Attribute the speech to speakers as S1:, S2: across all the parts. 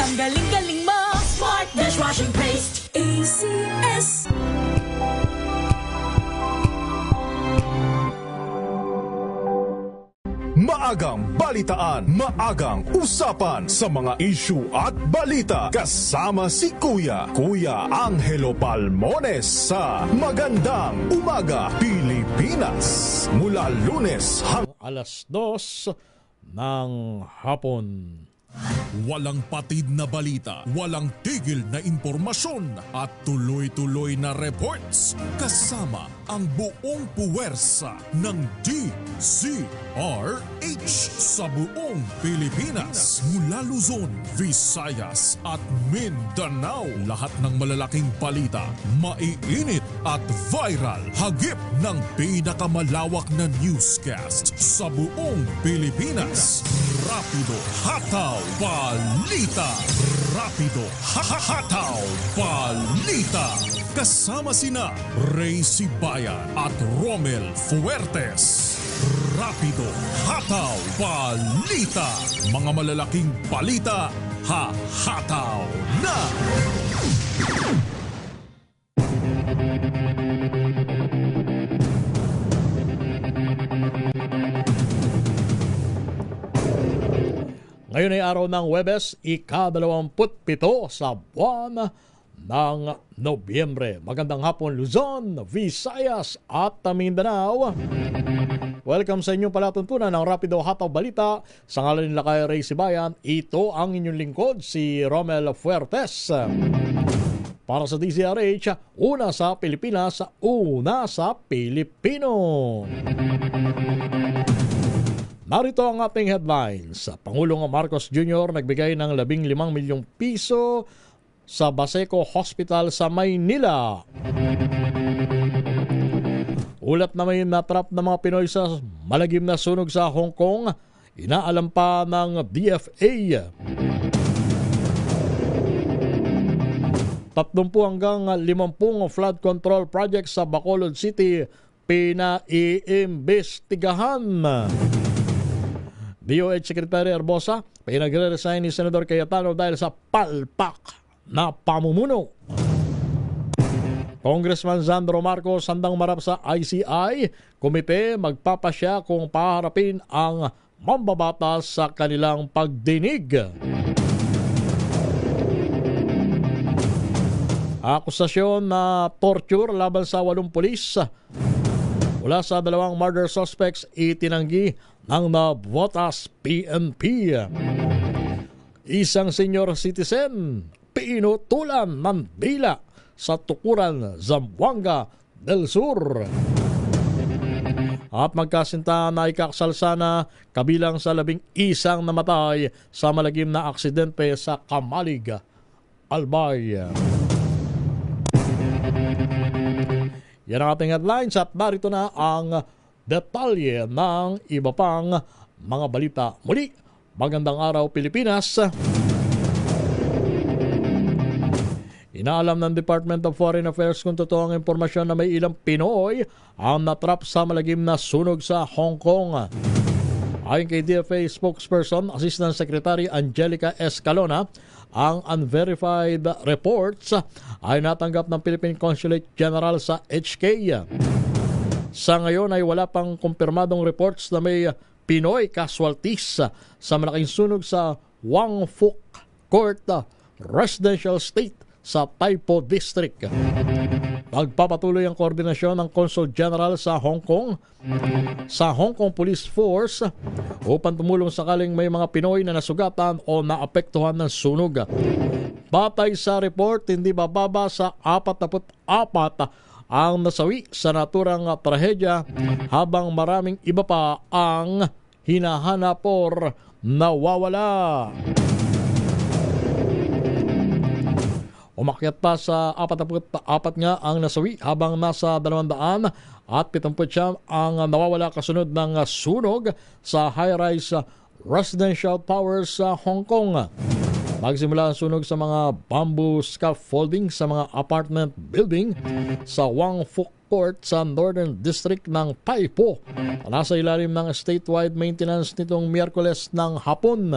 S1: Tanggaling-galing mo, Smart Dishwashing Paste, ACS.
S2: Maagang balitaan, maagang usapan sa mga issue at balita. Kasama si Kuya Angelo Palmones sa Magandang Umaga Pilipinas. Mula Lunes hanggang
S3: alas 2 ng hapon.
S2: walang patid na balita, walang tigil na impormasyon at tuloy-tuloy na reports kasama ang buong puwersa ng DZRH sa buong Pilipinas. Mula Luzon, Visayas at Mindanao, lahat ng malalaking balita, maiinit at viral. Hagip ng pinakamalawak na newscast sa buong Pilipinas. Rapido Hataw Balita. Rapido Hataw Balita. Kasama sina Ray Sibayan at Romel Fuertes. Rapido Hataw Balita. Mga malalaking balita, hahataw na!
S3: Ngayon ay araw ng Huwebes, ika-27 sa buwan ng Nobyembre. Magandang hapon Luzon, Visayas at Mindanao. Welcome sa inyong palatuntunan ng Rapido Hataw Balita. Sa ngalan nila kay Ray Sibayan, ito ang inyong lingkod, si Romel Fuertes. Para sa DZRH, una sa Pilipinas, una sa Pilipino. Narito ang ating headlines. Pangulong Marcos Jr. nagbigay ng 15 milyong piso sa Baseco Hospital sa Maynila. Ulat na may natrap na mga Pinoy sa malagim na sunog sa Hong Kong. Inaalam pa ng DFA. 30 hanggang 50 flood control projects sa Bacolod City pinaiimbestigahan. DOH Secretary Arbosa, pinagre-resign ni Senador Cayetano dahil sa palpak na pamumuno. Congressman Sandro Marcos handang marap sa ICI. Komite magpapasya kung paharapin ang mambabatas sa kanilang pagdinig. Akusasyon na torture laban sa 8 pulis. Mula sa 2 murder suspects, itinanggi ng Navotas PNP. Isang senior citizen, pinutulan ng dila sa Tukuran, Zamboanga del Sur. At magkasinta na ikaksalsana kabilang sa 11 namatay sa malagim na aksidente sa Kamalig, Albay. Yan ang ating headlines at narito na ang detalye ng iba pang mga balita. Muli, magandang araw Pilipinas. Inaalam ng Department of Foreign Affairs kung totoo ang impormasyon na may ilang Pinoy ang natrap sa malagim na sunog sa Hong Kong. Ayon kay DFA spokesperson, Assistant Secretary Angelica Escalona, ang unverified reports ay natanggap ng Philippine Consulate General sa HK. Sa ngayon ay wala pang kumpirmadong reports na may Pinoy casualties sa malaking sunog sa Wang Fuk Court Residential Estate sa Taipo District. Magpapatuloy ang koordinasyon ng Consul General sa Hong Kong Police Force upang tumulong sakaling may mga Pinoy na nasugatan o naapektuhan ng sunog. Batay sa report, hindi bababa sa 44 ang nasawi sa naturang trahedya habang maraming iba pa ang hinahanap or nawawala. Umakyat pa sa 44 nga ang nasawi habang nasa 200 at 79 ang nawawala kasunod ng sunog sa high-rise residential towers sa Hong Kong. Magsimula ang sunog sa mga bamboo scaffolding sa mga apartment building sa Wang Fuk Court sa Northern District ng Taipo. Nasa ilalim ng statewide maintenance nitong Miyerkules ng hapon.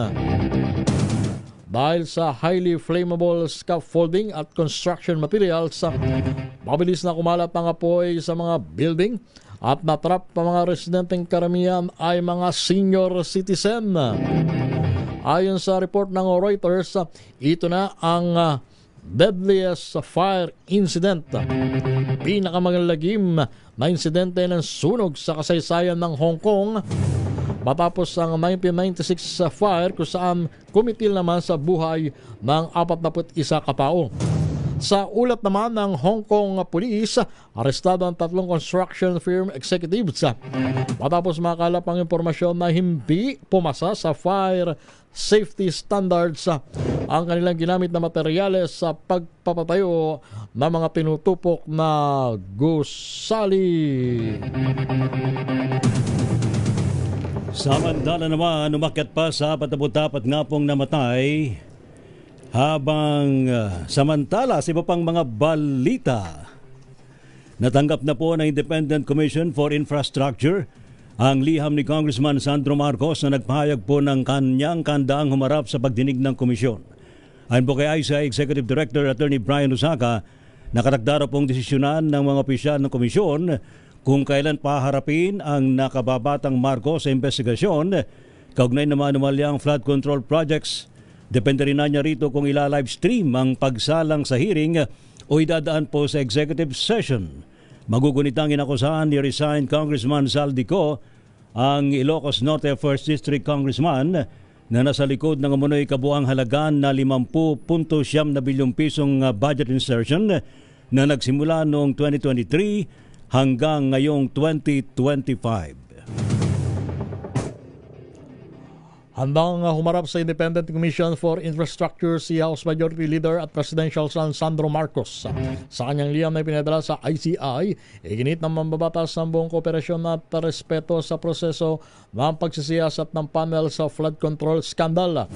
S3: dahil sa highly flammable scaffolding at construction materials. Mabilis na kumalat ang apoy sa mga building at natrap pa mga residenteng karamihan ay mga senior citizen. Ayon sa report ng Reuters, ito na ang deadliest fire incident. Pinakamalagim na insidente ng sunog sa kasaysayan ng Hong Kong matapos ang 1996 fire kung saan kumitil naman sa buhay ng 41 katao. Sa ulat naman ng Hong Kong Police, arestado ang 3 construction firm executives matapos makalap ang impormasyon na hindi pumasa sa fire safety standards ang kanilang ginamit na materyales sa pagpapatayo ng mga tinutupok na gusali.
S4: Samantala naman, umakyat pa sa 44 nga pong namatay habang samantala sa iba pang mga balita. Natanggap na po ng Independent Commission for Infrastructure ang liham ni Congressman Sandro Marcos na nagpahayag po ng kanyang kandaang humarap sa pagdinig ng komisyon. Ayon po kay ICI Executive Director Attorney Brian Usaca, nakatakda pong desisyonan ng mga opisyal ng komisyon kung kailan paharapin ang nakababatang Marcos sa investigasyon kaugnay na manumalyang flood control projects. Depende rin na niya rito kung ila-livestream ang pagsalang sa hearing o idadaan po sa executive session. Magugunitang inakusahan ni resigned Congressman Saldico ang Ilocos Norte 1st District Congressman na nasa likod ng umunoy kabuang halagaan na 50.7 na bilyong pisong budget insertion na nagsimula noong 2023 hanggang ngayong 2025.
S3: Handang humarap sa Independent Commission for Infrastructure si House Majority Leader at Presidential son Sandro Marcos. Sa kanyang liham na ipinadala sa ICI, iginit ng mambabatas ng buong kooperasyon at respeto sa proseso ng pagsisiyasat ng panel sa flood control scandal.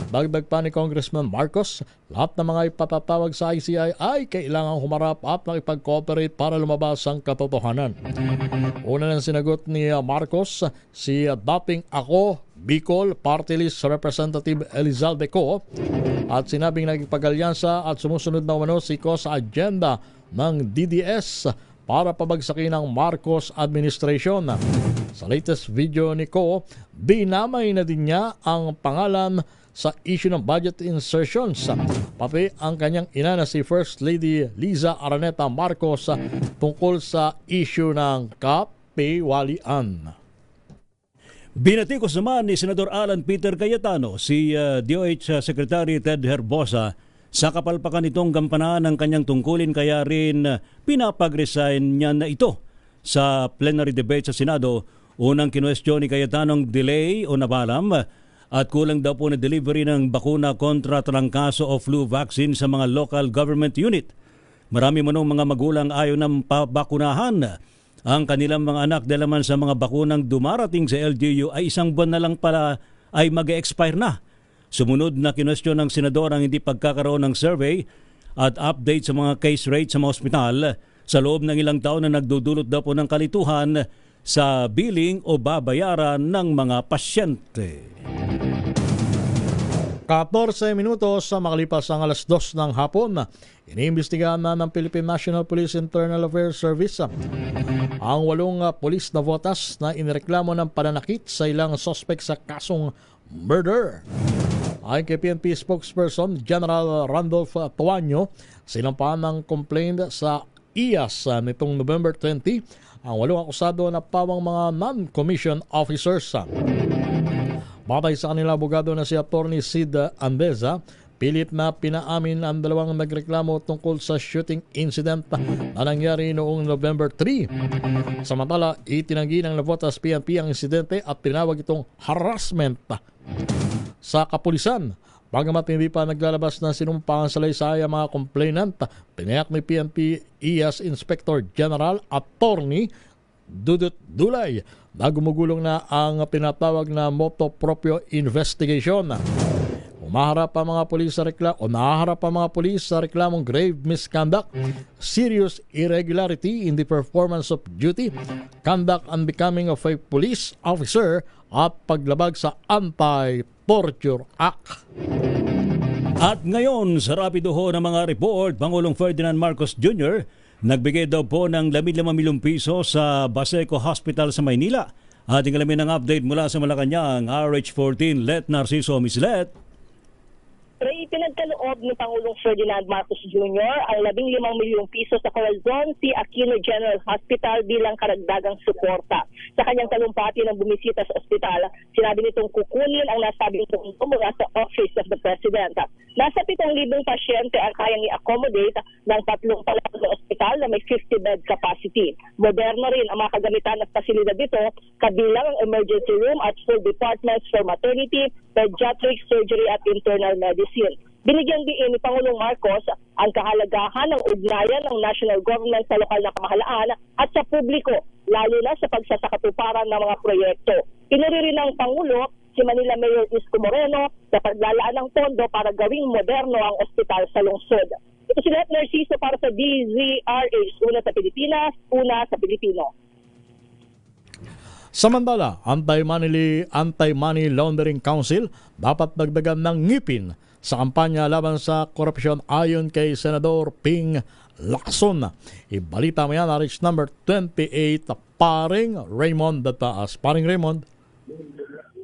S3: Dagdag pa ni Congressman Marcos, lahat ng mga ipatatawag sa ICI ay kailangang humarap at makipag-cooperate para lumabas ang katotohanan. Una nang sinagot ni Marcos, si dating ako Bicol Party List Representative Elizalde Co at sinabing nagpag-alyansa at sumusunod na umano si Co sa agenda ng DDS para pabagsakin ang Marcos administration. Sa latest video ni Co, dinamay na din niya ang pangalan sa issue ng budget insertions, pati ang kanyang ina na si First Lady Liza Araneta Marcos tungkol sa issue ng kapewalian.
S4: Binatikos naman ni Senador Alan Peter Cayetano si DOH Secretary Ted Herbosa sa kapalpakan nitong gampanan ng kanyang tungkulin, kaya rin pinapag-resign niya na ito sa plenary debate sa Senado. Unang kinwestiyon ni Cayetano ang delay o nabalam at kulang daw po na delivery ng bakuna kontra trangkaso o flu vaccine sa mga local government unit. Marami manong mga magulang ayaw ng pabakunahan ang kanilang mga anak dahil naman sa mga bakunang dumarating sa LGU ay 1 buwan na lang pala ay mag-expire na. Sumunod na kinwestiyon ng senador ang hindi pagkakaroon ng survey at update sa mga case rate sa mga ospital sa loob ng ilang taon na nagdudulot daw po ng kalituhan sa billing o babayaran ng mga pasyente.
S3: 14 minutos sa makalipas ang alas 2 ng hapon, iniimbestigahan na ng Philippine National Police Internal Affairs Service ang 8 pulis na votas na inireklamo ng pananakit sa ilang suspect sa kasong murder. Ayon kay PNP spokesperson General Randolph Tuanyo, sinampahan ng complaint sa IAS nitong November 20 ang 8 akusado na pawang mga non-commissioned officers. Batay sa kanila abogado na si Attorney Sid Andeza, pilit na pinaamin ang 2 nagreklamo tungkol sa shooting incident na nangyari noong November 3. Samantala, itinanggi ng Navotas PNP ang insidente at tinawag itong harassment sa kapulisan. Bagamat hindi pa naglalabas ng sinumpang salaysay ang mga complainant, pinayak ni PNP IAS Inspector General Attorney Dudut Dulay na gumugulong na ang tinatawag na motu proprio investigation. Nahaharap ang mga pulis sa reklamong grave misconduct, serious irregularity in the performance of duty, conduct unbecoming of a police officer at paglabag sa Anti-Torture Act.
S4: At ngayon, sa rapido ho ng mga report, Pangulong Ferdinand Marcos Jr. nagbigay daw po ng 15 milyong piso sa Baseco Hospital sa Maynila. Ating alamin ang update mula sa Malacanang, RH14, Let Narciso. Miss Let.
S5: Ray, pinagkaloob ni Pangulong Ferdinand Marcos Jr. ang 15 milyong piso sa Corazon C. Aquino General Hospital bilang karagdagang suporta. Sa kanyang talumpati ng bumisita sa ospital, sinabi nitong kukunin ang nasabing pondo mula sa Office of the President. Nasa 7,000 pasyente ang kayang i-accommodate ng 3 palapag na ospital na may 50-bed capacity. Moderno rin ang mga kagamitan at pasilidad dito, kabilang ang emergency room at full departments for maternity, pediatric, surgery at internal medicine. Binigyan din ni Pangulong Marcos ang kahalagahan ng ugnayan ng national government sa lokal na pamahalaan at sa publiko, lalo na sa pagsasakatuparan ng mga proyekto. Pinuri rin ng Pangulo si Manila Mayor Isko Moreno sa paglalaan ng pondo para gawing moderno ang ospital sa lungsod. Ito si Let Narciso para sa DZRH, una sa Pilipinas, una sa Pilipino.
S3: Samantala, Anti-Money Laundering Council dapat dagdagan ng ngipin sa kampanya laban sa korupsyon ayon kay Senador Ping Lacson. Ibalita mo yan, RH number 28, Paring Raymond Dataas. Paring Raymond.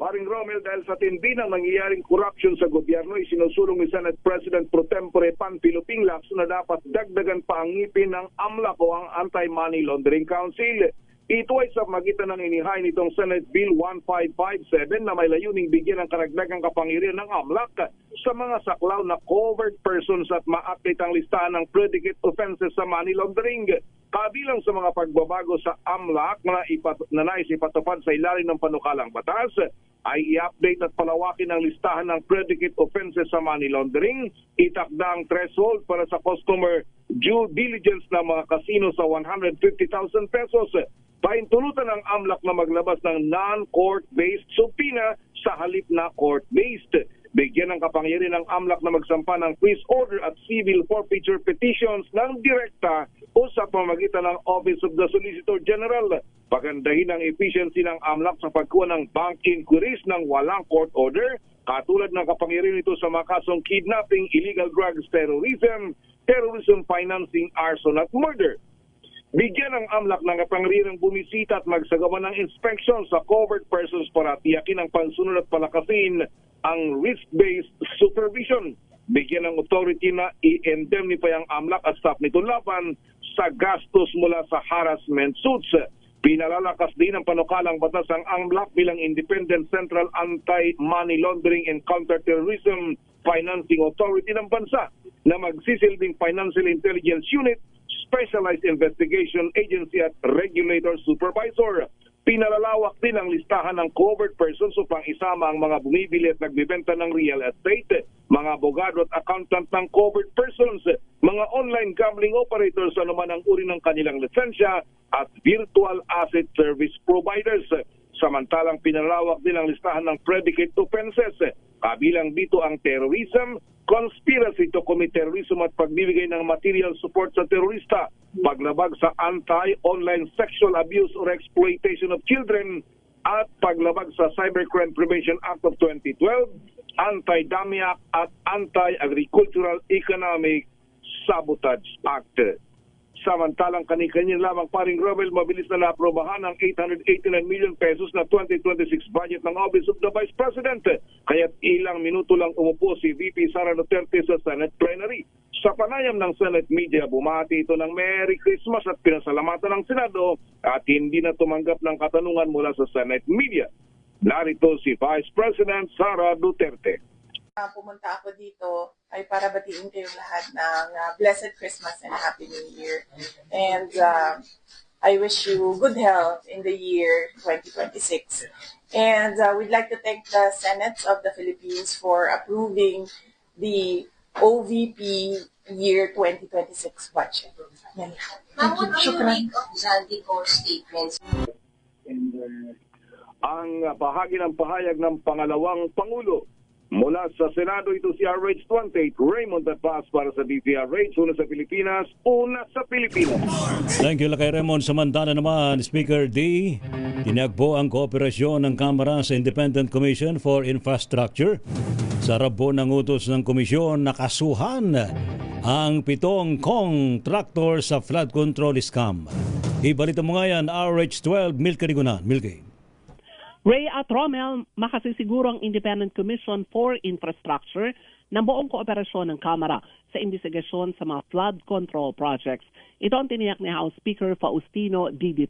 S6: Paring Romel, dahil sa tindi ng nangyayaring corruption sa gobyerno, isinusulong ni Senate President Pro Tempore Panfilo Ping Lacson na dapat dagdagan pa ang ngipin ng AMLAC o ang Anti-Money Laundering Council. Ito ay sa magitan ng inihain nitong Senate Bill 1557 na may layuning bigyan ng karagdagang kapangyarihan ng AMLAC sa mga saklaw na covered persons at ma-update ang listahan ng predicate offenses sa money laundering. Kabilang sa mga pagbabago sa AMLAC na nais ipatupad sa ilalim ng panukalang batas ay i-update at palawakin ang listahan ng predicate offenses sa money laundering, itakda ang threshold para sa customer due diligence ng mga kasino sa 150,000 pesos. Paintulutan ng AMLAC na maglabas ng non-court-based subpoena sa halip na court-based. Bigyan ng kapangyarihan ng AMLAC na magsampa ng freeze order at civil forfeiture petitions ng direkta o sa pamamagitan ng Office of the Solicitor General. Pagandahin ang efficiency ng AMLAC sa pagkuha ng bank inquiries ng walang court order, katulad ng kapangyarihan nito sa mga kasong kidnapping, illegal drugs, terrorism financing, arson at murder. Bigyan ng AMLAC ng kapangyarihang bumisita at magsagawa ng inspection sa covered persons para tiyakin ang pansunod at palakasin ang risk-based supervision. Bigyan ng authority na i-indemnify ang AMLAC at staff nito laban sa gastos mula sa harassment suits. Pinalalakas din ang panukalang batas ang AMLAC bilang Independent Central Anti-Money Laundering and Counterterrorism Financing Authority ng bansa na magsisilbing Financial Intelligence Unit, Specialized Investigation Agency at Regulator Supervisor. Pinalalawak din ang listahan ng covered persons upang isama ang mga bumibili at nagbibenta ng real estate, mga abogado at accountant ng covered persons, mga online gambling operators anuman ang uri ng kanilang lisensya at virtual asset service providers. Samantalang pinalawak din ang listahan ng predicate offenses. Kabilang dito ang terrorism, conspiracy to commit terrorism at pagbibigay ng material support sa terorista, paglabag sa anti-online sexual abuse or exploitation of children, at paglabag sa Cybercrime Prevention Act of 2012, Anti-Dummy Act at Anti-Agricultural Economic Sabotage Act. Samantalang kani-kanyan lamang Paring Robel, mabilis na naaprobahan ang 889 million pesos na 2026 budget ng Office of the Vice President. Kaya't ilang minuto lang umupo si VP Sara Duterte sa Senate plenary. Sa panayam ng Senate media, bumati ito ng Merry Christmas at pinasalamatan ng Senado at hindi na tumanggap ng katanungan mula sa Senate media. Narito si Vice President Sara Duterte.
S7: Pumunta ako dito ay para batiin kayong lahat ng Blessed Christmas and Happy New Year. And I wish you good health in the year 2026. And we'd like to thank the Senate of the Philippines for approving the OVP year 2026 budget. Yan.
S8: Ma'am, what do you make of Zaldico's statements?
S6: Ang bahagi ng pahayag ng pangalawang Pangulo Mula sa Senado, ito si RH28, Raymond Atbas para sa DZRH, una sa Pilipinas, una sa Pilipinas.
S4: Thank you, Lakay Raymond. Samantala naman, Speaker D, tinagpo ang kooperasyon ng Kamara sa Independent Commission for Infrastructure. Sa rabo ng utos ng komisyon, nakasuhan ang 7 contractor sa flood control scam. Ibalita mo nga yan, RH12, Milky Rigunan. Milky.
S9: Ray at Romel, makasisiguro ang Independent Commission for Infrastructure ng buong kooperasyon ng Kamara sa investigasyon sa mga flood control projects. Ito ang tiniyak ni House Speaker Faustino D.D.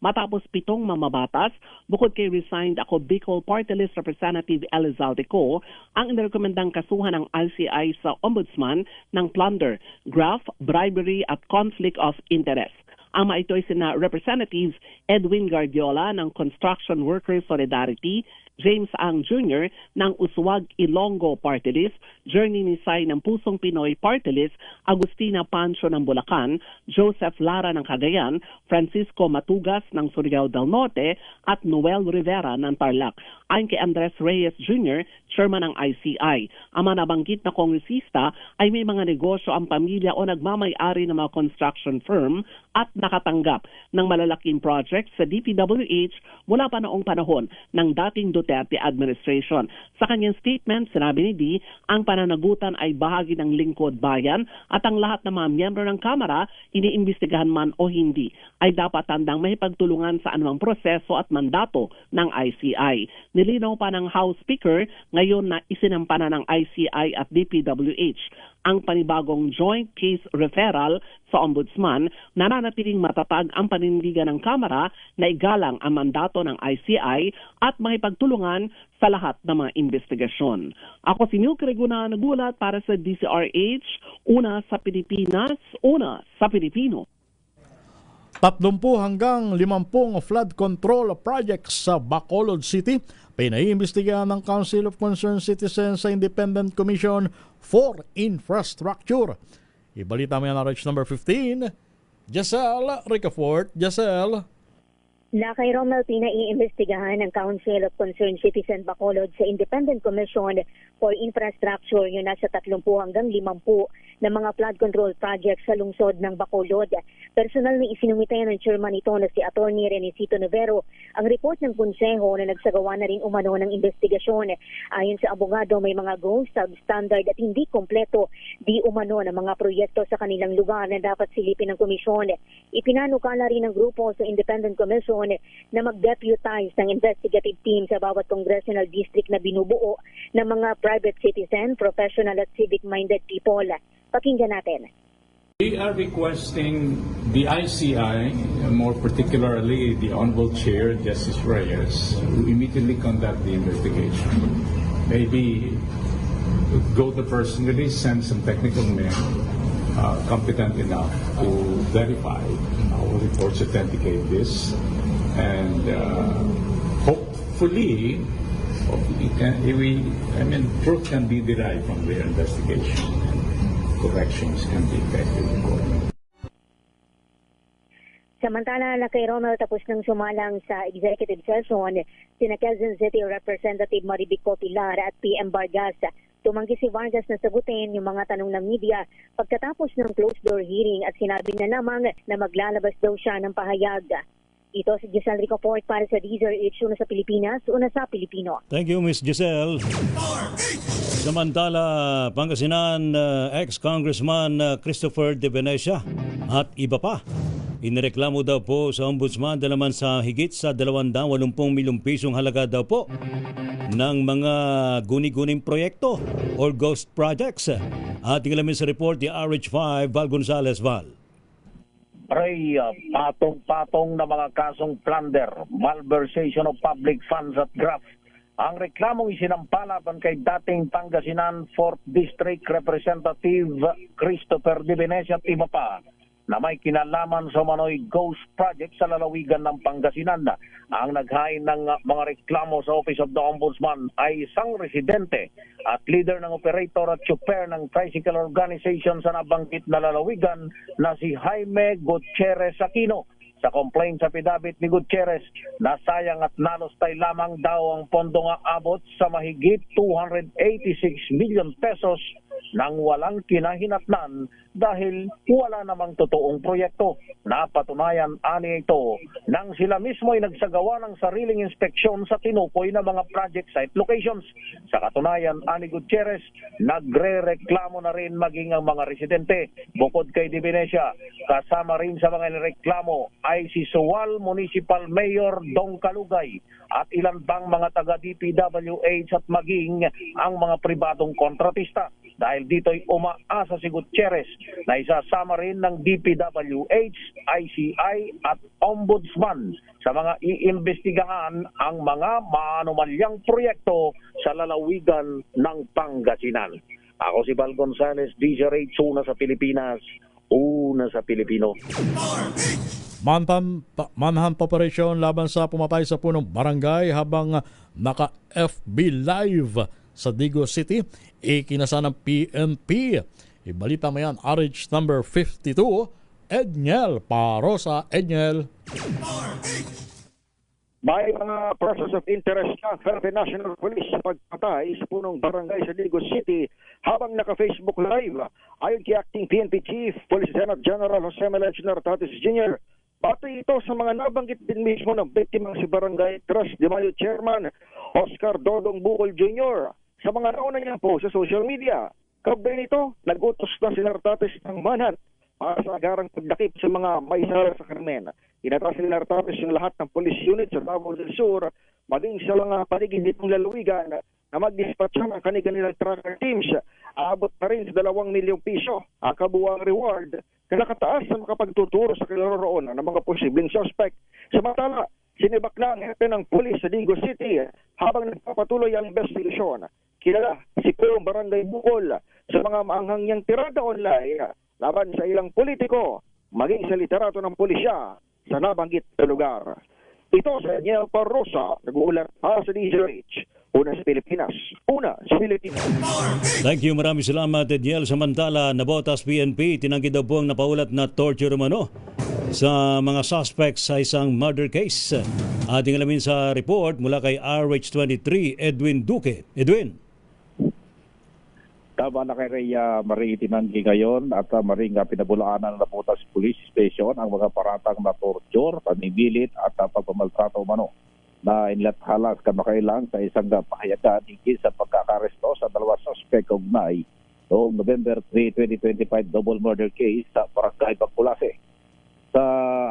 S9: matapos 7 mamabatas, bukod kay resigned ako Bicol Party List Representative Elizalde Co, ang inirekomendang kasuhan ng ICI sa Ombudsman ng plunder, graft, bribery at conflict of interest. Ang mga ito ay sina Representatives Edwin Guardiola ng Construction Workers Solidarity, James Ang Jr. ng Uswag Ilonggo Party List, Journey Nisay ng Pusong Pinoy Party List, Agustina Pancho ng Bulacan, Joseph Lara ng Cagayan, Francisco Matugas ng Surigao del Norte at Noel Rivera ng Tarlac. Ayon kay Andres Reyes Jr., chairman ng ICI, ang mga nabanggit na kongresista ay may mga negosyo ang pamilya o nagmamay-ari ng mga construction firm at nakatanggap ng malalaking projects sa DPWH mula pa noong panahon ng dating Duterte administration. Sa kanyang statement, sinabi ni D, ang pananagutan ay bahagi ng lingkod bayan at ang lahat ng mga miyembro ng Kamara, iniimbestigahan man o hindi, ay dapat tandang may pagtulungan sa anumang proseso at mandato ng ICI. Nilinaw pa ng House Speaker ngayon na isinampa na ng ICI at DPWH ang panibagong joint case referral sa Ombudsman, nananatiling matatag ang panindigan ng Kamara na igalang ang mandato ng ICI at makipagtulungan sa lahat ng mga investigasyon. Ako si Milky Rigunan, nagulat para sa DZRH, una sa Pilipinas, una sa Pilipino.
S3: 30 hanggang 50 flood control projects sa Bacolod City pinaiimbestigahan ng Council of Concerned Citizens sa Independent Commission for Infrastructure. Ibalita mo yan RH number 15, Giselle Ricafort. Giselle.
S10: Lakay Romel, pinaiimbestigahan ng Council of Concerned Citizens Bacolod sa Independent Commission for Infrastructure yung nasa 30 hanggang 50 ng mga flood control projects sa lungsod ng Bacolod. Personal na isinumitayan ng chairman nito na si Atty. Renesito Novero ang report ng konseho na nagsagawa na rin umano ng investigasyon. Ayon sa abogado, may mga goals, substandard at hindi kompleto di umano ng mga proyekto sa kanilang lugar na dapat silipin ng komisyon. Ipinanukala rin ng grupo sa Independent Commission na mag-deputize ng investigative team sa bawat congressional district na binubuo ng mga private citizen, professional at civic-minded people. Pakinggan natin.
S11: We are requesting the ICI, more particularly the Honorable Chair, Justice Reyes, to immediately conduct the investigation. Maybe go to personally, send some technical men competent enough to verify our reports, authenticate this, and hopefully, truth can be derived from their investigation. Corrections can be effective.
S10: Samantala, Lakay Romel, tapos nang sumalang sa executive session, sina Quezon City Representative Maribico Pilar at PM Vargas. Tumanggi si Vargas na sagutin yung mga tanong ng media pagkatapos ng closed-door hearing at sinabi na lamang na maglalabas daw siya ng pahayag. Ito si Giselle Ricafort para sa DZRH, una sa Pilipinas, una sa Pilipino.
S4: Thank you, Miss Giselle. Samantala, Pangasinan, ex-Congressman Christopher De Venecia at iba pa. Inireklamo daw po sa Ombudsman dalaman sa higit sa 280 milyong pisong halaga daw po ng mga guni-guning proyekto or ghost projects. At tingalamin sa report ni RH5, Val Gonzalez. Val.
S12: Ray, patong-patong na mga kasong plunder, malversation of public funds at graft. Ang reklamong isinampalaban kay dating Pangasinan 4th District Representative Christopher De Venecia at iba pa na may kinalaman sa manoy ghost project sa lalawigan ng Pangasinan. Ang naghain ng mga reklamo sa Office of the Ombudsman ay isang residente at leader ng operator at chopper ng tricycle organization sa nabanggit na lalawigan na si Jaime Gutierrez Aquino. Sa complaint sa affidavit ni Gutierrez, nasayang at nalustay lamang daw ang pondo nga abot sa mahigit 286 million pesos nang walang kinahinatnan dahil wala namang totoong proyekto. Napatunayan ani ito nang sila mismo ay nagsagawa ng sariling inspeksyon sa tinukoy na mga project site locations. Sa katunayan, ani Gutierrez, nagre-reklamo na rin maging ang mga residente. Bukod kay Di Venecia, kasama rin sa mga nireklamo ay si Suwal Municipal Mayor Dong Kalugay at ilan bang mga taga DPWH at maging ang mga pribadong kontratista. Dahil dito'y umaasa si Gutierrez na isasama rin ng DPWH, ICI at Ombudsman sa mga iimbestigahan ang mga maanumalyang proyekto sa lalawigan ng Pangasinan. Ako si Val Gonzales, DJ Rage, una sa Pilipinas, una sa Pilipino.
S3: Manhunt operation laban sa pumatay sa punong barangay habang naka-FB live sa Digo City, ikinasa ng PNP. Ibalita mo yan, RH number 52, Edniel Parosa. Edniel.
S13: May mga persons of interest ng Philippine National Police sa pagpatay sa punong barangay sa Digo City habang naka-Facebook Live. Ayon kay Acting PNP Chief, Police Lieutenant General Jose Melencio Nartates Jr., pati ito sa mga nabanggit din mismo ng biktimang si Barangay Tras de Mayo Chairman Oscar Dodong Bukol Jr. Sa mga nauna niyang post sa social media, kabay nito, nag-utos na si Nartates ng manhunt para sa agarang pagdakip sa mga may sala sa krimen. Inatasan ni Nartates yung lahat ng police unit sa Davao del Sur, maging sa mga paligid nitong lalawigan na mag-dispatcha ng kanilang tracker teams. Aabot na rin sa 2 milyong piso ang kabuwang reward na nakataas sa makapagtuturo sa kinaroroonan ng mga posibleng suspect. Samantala, sinibak na ang hepe ng pulis sa Digo City habang nagpapatuloy ang investigasyon. Kilala si Purong Barangay Bukol sa mga maanghang niyang tirada online laban sa ilang politiko, maging sa literato ng pulisya sa nabanggit na lugar. Ito sa Daniel Parosa, nag-uulat para sa DZRH. Una sa Pilipinas, una sa Pilipinas.
S4: Thank you, maraming salamat, Daniel. Samantala, Nabotas PNP, tinanggi daw po ang napaulat na torture umano sa mga suspects sa isang murder case. Ating alamin sa report mula kay RH23, Edwin Duque. Edwin.
S12: Tama na kay Marie itinanggi ngayon at Marie nga pinabulaanan ng Nabotas Police Station ang mga paratang na torture, panibilit at pagpamaltrato umano na inlathala kamakailang sa isang pahayagan hinggi sa pagkakaresto sa 2 suspect ugnay noong November 3, 2025 double murder case sa Barangay Bangkulase. Sa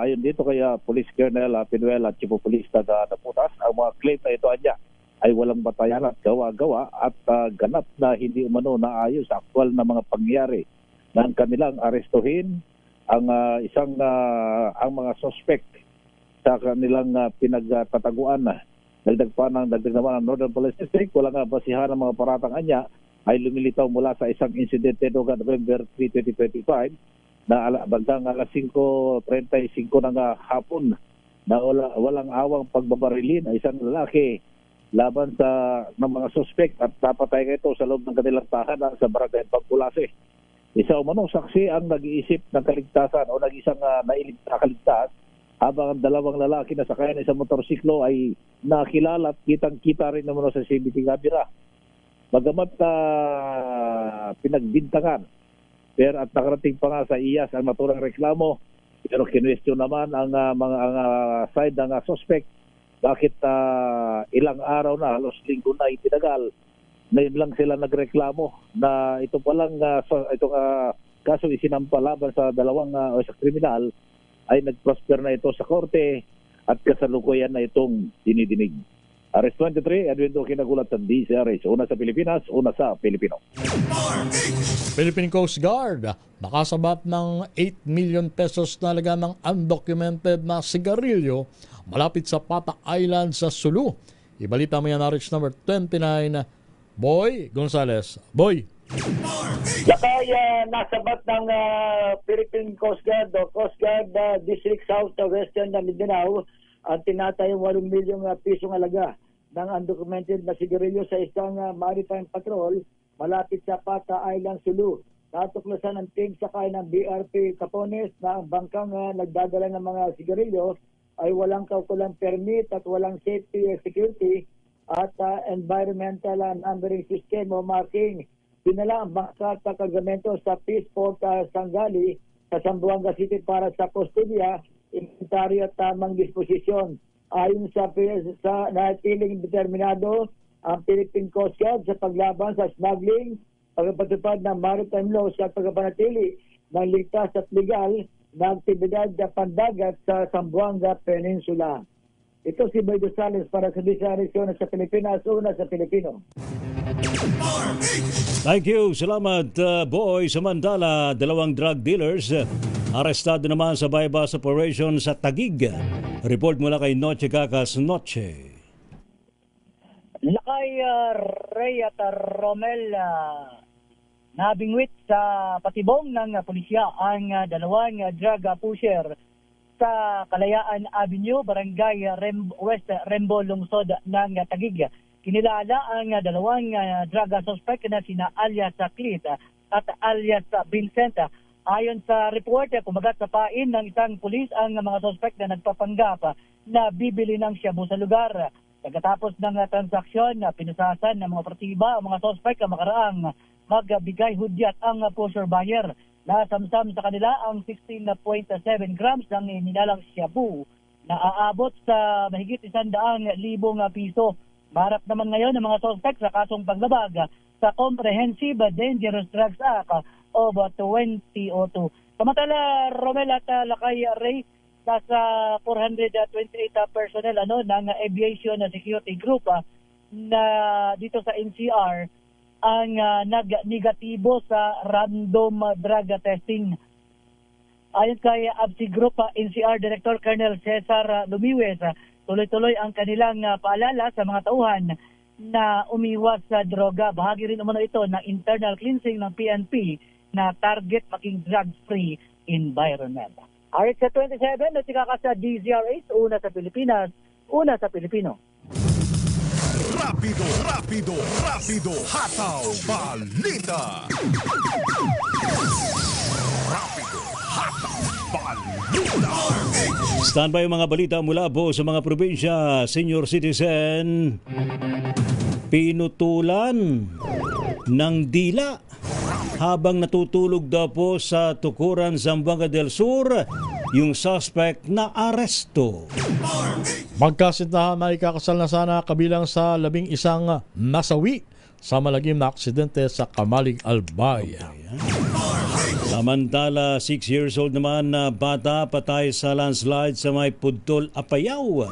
S12: ayon dito kay Police Colonel Pinuel at Chief of Police taga Nabotas, ang mga claim na ito ay walang batayan at gawa-gawa at ganap na hindi umano naayos sa aktual na mga pangyayari ng kanilang arestuhin ang ang mga suspect sa kanilang pinagtataguan. Dagdag naman ng Northern Police District, walang basihan ng mga paratang anya ay lumilitaw mula sa isang insidente noong November 3, 2025 na bandang alas 5:35 ng hapon na walang awang pagbabarilin ay isang lalaki laban sa ng mga suspect at napatay ito sa loob ng kanilang tahanan sa Barangay Bangkulase. Isa umanong saksi ang nag-iisip ng kaligtasan o nag-isang nakaligtas habang ang 2 lalaki na sakay ng isang motorsiklo ay nakilala at kitang-kita rin naman sa CCTV camera. Bagamat pinagbintangan at nakarating pa nga sa IAS ang naturang reklamo, pero kinwestiyon naman ang side ng suspect. Bakit ilang araw na, halos linggo na itinagal, ngayon lang sila nagreklamo na ito palang itong kaso isinampa laban sa 2 sa kriminal ay nag-prosper na ito sa korte at kasalukuyan na itong dinidinig. RH23, Edwin Duque, nagulat sa DZRH. Una sa Pilipinas, una sa Pilipino.
S3: Philippine Coast Guard nakasabat ng 8 million pesos na laga ng undocumented na sigarilyo malapit sa Pata Island sa Sulu. Ibalita mo yan, RH number 29, Boy Gonzales. Boy.
S14: Kaya nasabat ng Philippine Coast Guard o Coast Guard District South Western na Mindanao ang tinatayong 8 milyong pisong alaga ng undocumented na sigarilyo sa isang maritime patrol malapit sa Pata Island, Sulu. natuklasan ng team sakay ng BRP Capones na ang bangkang nagdadala ng mga sigarilyo ay walang kaukulang permit at walang safety security at environmental numbering system o marking. Dinala ang bangka at kargamento sa Peaceport Sangali sa Zamboanga City para sa kustodiya, inventaryo at tamang disposisyon. Ayon sa natiling determinado ang Philippine Coast Guard sa paglaban sa smuggling, pagpatupad ng maritime laws at pagpapanatili ng ligtas at legal na aktibidad na pandagat sa Zamboanga Peninsula. Ito si Boy Gonzales para sa Disarison sa Pilipinas, una sa Pilipino.
S4: Thank you. Salamat, Boy. Samantala, 2 drug dealers arestado naman sa bypass operation sa Taguig. Report mula kay Noche Cacas Noche.
S15: Lakay Ray at Romel, nabingwit sa patibong ng pulisya ang 2 drug pusher sa Kalayaan Avenue, Barangay West Rembo, lungsod ng Taguig. Kinilala ang 2 drug suspect na sina alias Clit at alias Vincent. Ayon sa report, kumagat sa pain ng isang pulis ang mga suspect na nagpapanggap na bibili ng shabu sa lugar. Pagkatapos ng transaksyon, pinusasan ng mga partiba ang mga suspect na makaraang magbigay hudyat ang pusher buyer. Nasamsam sa kanila ang 16.7 grams ng nilalang shabu na aabot sa mahigit 100,000 piso. Marap naman ngayon ng mga suspect sa kasong paglabag sa Comprehensive Dangerous Drugs Act of 2002. Samantala, Romel at Lakay Ray, nasa 428 personnel ng Aviation Security Group na dito sa NCR ang nag-negatibo sa random drug testing. Ayon kay ABSI Group NCR Director Colonel Cesar Lumiwes, tuloy-tuloy ang kanilang paalala sa mga tauhan na umiwas sa droga. Bahagi rin umano ito ng internal cleansing ng PNP na target maging drug-free environment. RH 27, natika ka sa DZRH, una sa Pilipinas, una sa Pilipino.
S2: Rapido, rapido, rapido, hataw, balita. Rapido, hataw, balita.
S4: Standby ang mga balita mula po sa mga probinsya. Senior citizen, pinutulan ng dila habang natutulog daw po sa Tukuran, Zamboanga del Sur yung suspect na aresto.
S3: Magkasintahan na ikakasal na sana kabilang sa 11 nasawi sa malagim na aksidente sa Kamalig Albay.
S4: Samantala, 6 years old naman na bata patay sa landslide sa may Pudtol, Apayao.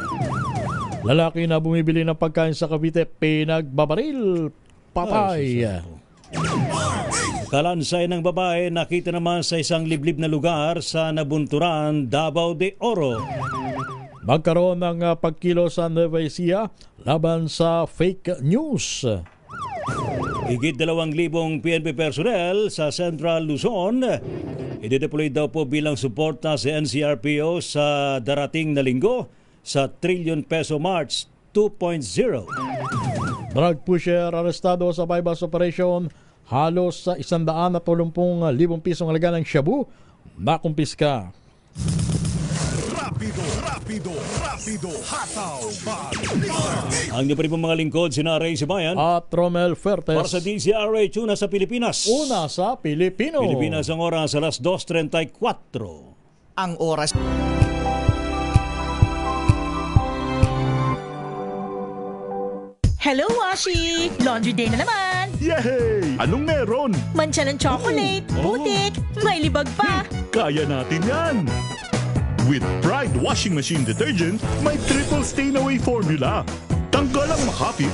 S3: Lalaki na bumibili ng pagkain sa Cavite, pinagbabaril, patay.
S4: Kalansay ng babae nakita naman sa isang liblib na lugar sa Nabunturan, Davao de Oro.
S3: Magkaroon ng pagkilo sa Nueva Ecija laban sa fake news.
S4: Higit 2,000 PNP personnel sa Central Luzon idedeploy daw po bilang suporta sa NCRPO sa darating na linggo sa Trillion Peso March 2.0.
S3: Drug pusher arestado sa bypass operation. Halos sa 130,000 pisong halaga ng shabu na kumpiska.
S2: Rapido, rapido, rapido, hataw, balita.
S4: Ang niyo mga lingkod, sina Ray Sibayan
S3: at Romel Fertes
S4: para sa DZRH, una sa Pilipinas.
S3: Una sa Pilipino.
S4: Pilipinas ang oras, alas 2:34.
S16: Ang oras.
S1: Hello, Washi! Laundry day na naman!
S2: Yay! Anong meron?
S1: Mancha ng chocolate, putik, may libag pa!
S2: Kaya natin yan! With Pride Washing Machine Detergent, may triple stain-away formula. Tanggal ang makapit,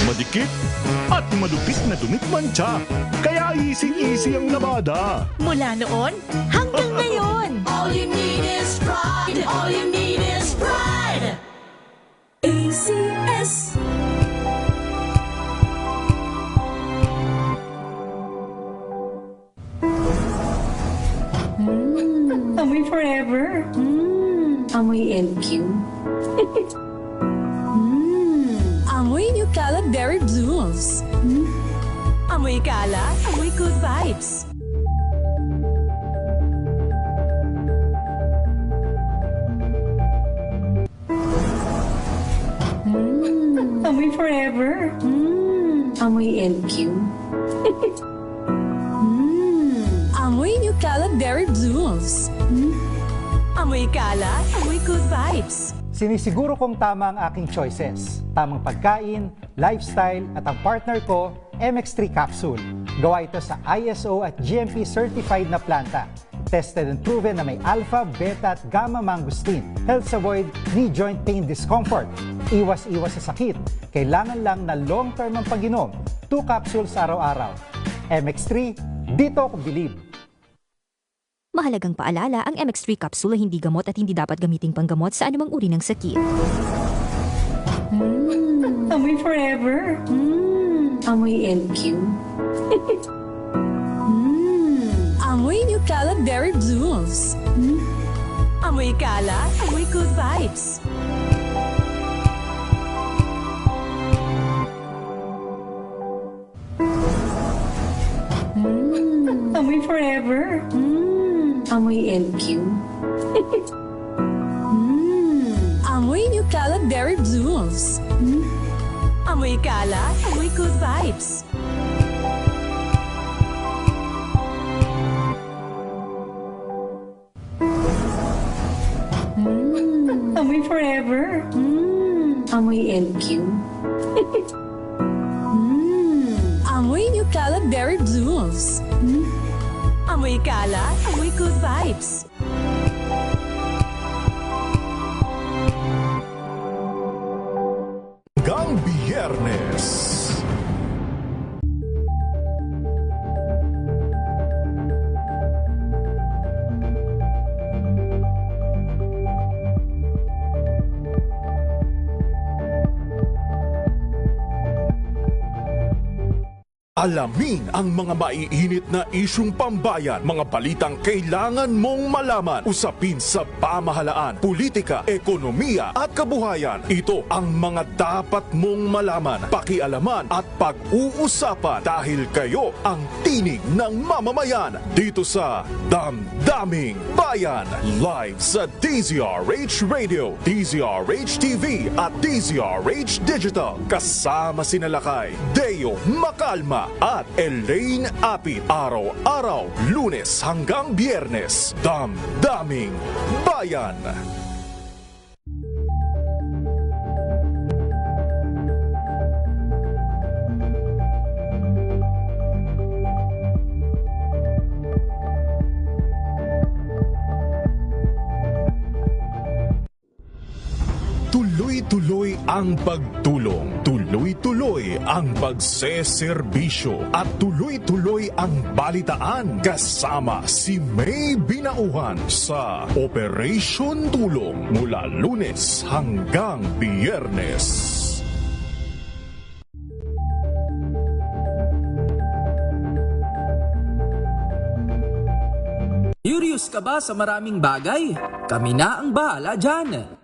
S2: madikit, at madupit na dumit mancha. Kaya easy-easy ang labada.
S1: Mula noon hanggang ngayon! All you need is Pride! All you need is Pride! ACS.
S17: Amoy forever. Amoy LQ.
S1: Amoy Nucala Berry Blooms. Amoy Kala, amoy good vibes.
S17: Amoy LQ.
S1: Amoy New Calab Berry Blooms. Amoy kalat, amoy good vibes.
S18: Sinisiguro kong tama ang aking choices. Tamang pagkain, lifestyle, at ang partner ko, MX3 Capsule. Gawa ito sa ISO at GMP certified na planta. Tested and proven na may alpha, beta at gamma mangosteen. Helps avoid knee joint pain discomfort. Iwas-iwas sa sakit. Kailangan lang na long-term ang pag-inom. 2 capsules araw-araw. MX3, dito ako believe.
S19: Mahalagang paalala, ang MX3 capsule ay hindi gamot at hindi dapat gamiting panggamot sa anumang uri ng sakit.
S17: Amoy forever. Amoy LQ.
S1: Amoy New Calab Berry Blooms. Amoy kalat, amoy good vibes.
S17: Amoy forever. Amoy LQ.
S1: Amoy New Calab Berry Blooms. Amoy kalat, amoy good vibes.
S17: Amoy forever. Amoy LQ.
S1: Amoy New Calab Berry Blooms. Amoy kalat, amoy good vibes.
S2: Hanggang Biyernes. Alamin ang mga maiinit na isyung pambayan, mga balitang kailangan mong malaman, usapin sa pamahalaan, politika, ekonomiya at kabuhayan. Ito ang mga dapat mong malaman, pakialaman at pag-uusapan dahil kayo ang tinig ng mamamayan dito sa Damdaming Bayan. Live sa DZRH Radio, DZRH TV at DZRH Digital. Kasama sina Lakay, Deo Macalma at Elaine Apit. Araw-araw, Lunes hanggang Biyernes. Damdaming Bayan. Tuloy-tuloy ang pagtulong, tuloy-tuloy ang pagseserbisyo at tuloy-tuloy ang balitaan kasama si May Binauhan sa Operation Tulong mula Lunes hanggang Biyernes.
S20: Curious ka ba sa maraming bagay? Kami na ang bahala dyan.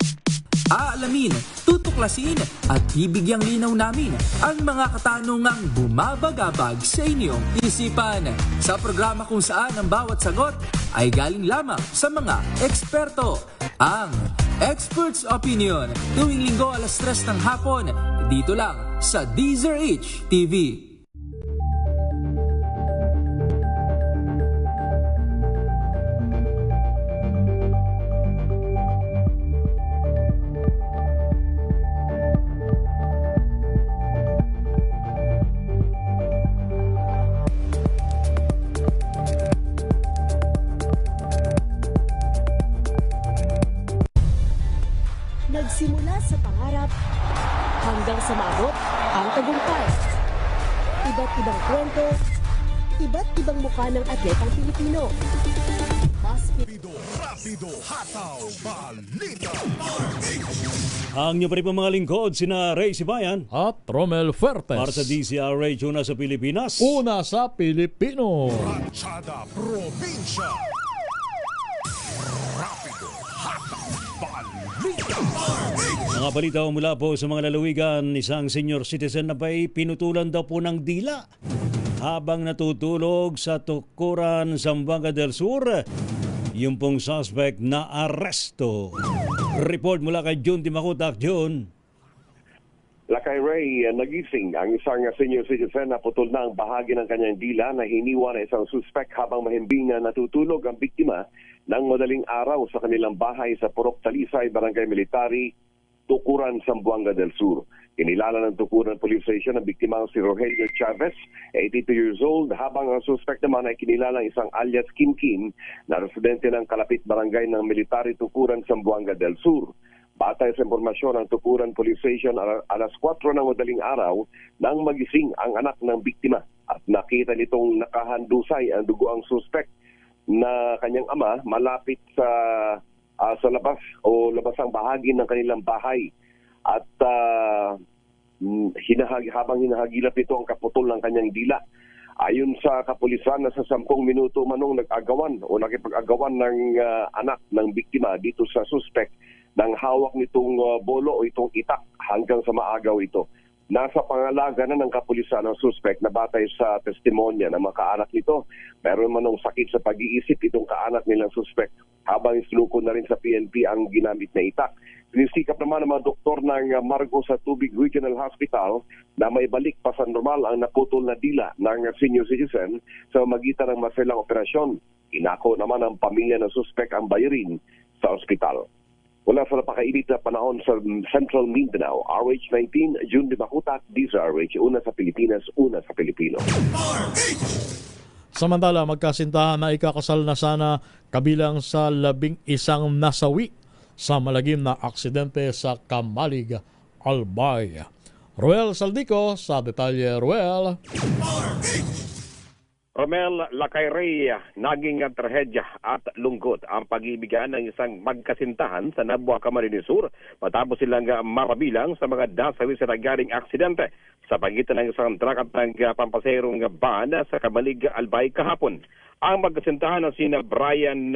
S20: Aalamin, tutuklasin at bibigyang linaw namin ang mga katanungang bumabagabag sa inyong isipan. Sa programa kung saan ang bawat sagot ay galing lamang sa mga eksperto. Ang Expert's Opinion, tuwing linggo 3:00 ng hapon, dito lang sa DZRH TV.
S21: Nagsimula sa pangarap hanggang sa maabot ang tagumpay. Iba't ibang kwento, iba't ibang mukha ng atletang Pilipino.
S2: Rapido, hataw, balita.
S4: Ang niyo pa rin mga lingkod, sina Ray Sibayan
S3: at Romel Fuertes.
S4: Para sa DZRH, una sa Pilipinas.
S3: Una sa Pilipino.
S2: Ranchada Provincia. Rapido, hataw, balita.
S4: Mga balita mula po sa mga lalawigan, isang senior citizen na ba'y pinutulan daw po ng dila habang natutulog sa Tukuran, Zamboanga del Sur. Yung pong suspect na aresto. Report mula kay June Timakutak. June.
S5: Lakay Ray, nagising ang isang senior citizen na putol na ang bahagi ng kanyang dila na hiniwa na isang suspect habang mahimbing na natutulog ang biktima ng madaling araw sa kanilang bahay sa Purok Talisay, Barangay Military, Tukuran, Zamboanga del Sur. Kinilala ng Tukuran Police Station ang biktima si Rogelio Chavez, 82 years old, habang ang suspect naman ay kinilala ng isang alias Kim Kim na residente ng kalapit barangay ng Military, Tukuran, Zamboanga del Sur. Batay sa impormasyon ng Tukuran Police Station, alas 4 ng madaling araw nang magising ang anak ng biktima at nakita nitong nakahandusay ang dugo ang suspect na kanyang ama malapit sa labas o labasang bahagi ng kanilang bahay. At habang hinahagilap nito ang kaputol ng kanyang dila. Ayon sa kapulisan, na sa 10 minuto manong nag-agawan o nakipag-agawan ng anak ng biktima dito sa suspect nang hawak nitong bolo o itong itak hanggang sa maagaw ito. Nasa pangalaga na ng kapulisan ng suspect na batay sa testimonya ng mga kaanak nito. Meron manong sakit sa pag-iisip itong kaanak nilang suspect habang isluko na rin sa PNP ang ginamit na itak. Sinisikap naman ng mga doktor ng Margo sa Tubig Regional Hospital na may balik pa sa normal ang naputol na dila ng senior citizen sa magitan ng maselang operasyon. Inako naman ang pamilya ng suspect ang bayarin sa ospital. Wala sa napakainit na panahon sa Central Mindanao, RH19, June de Makutat, DZRH, una sa Pilipinas, una sa Pilipino.
S3: Samantala, magkasintahan na ikakasal na sana kabilang sa 11 nasawi sa malagim na aksidente sa Kamalig, Albay. Ruel Saldico sa detalye. Ruel.
S22: Romel, Lakay Ray, naging trahedya at lungkot ang pag-ibigan ng isang magkasintahan sa Nabua, Camarines Sur matapos silang mapabilang sa mga nasawi sa nangyaring aksidente sa pagitan ng isang truck at ng pampaserong van sa Kamalig, Albay kahapon. Ang magkasintahan na sina Brian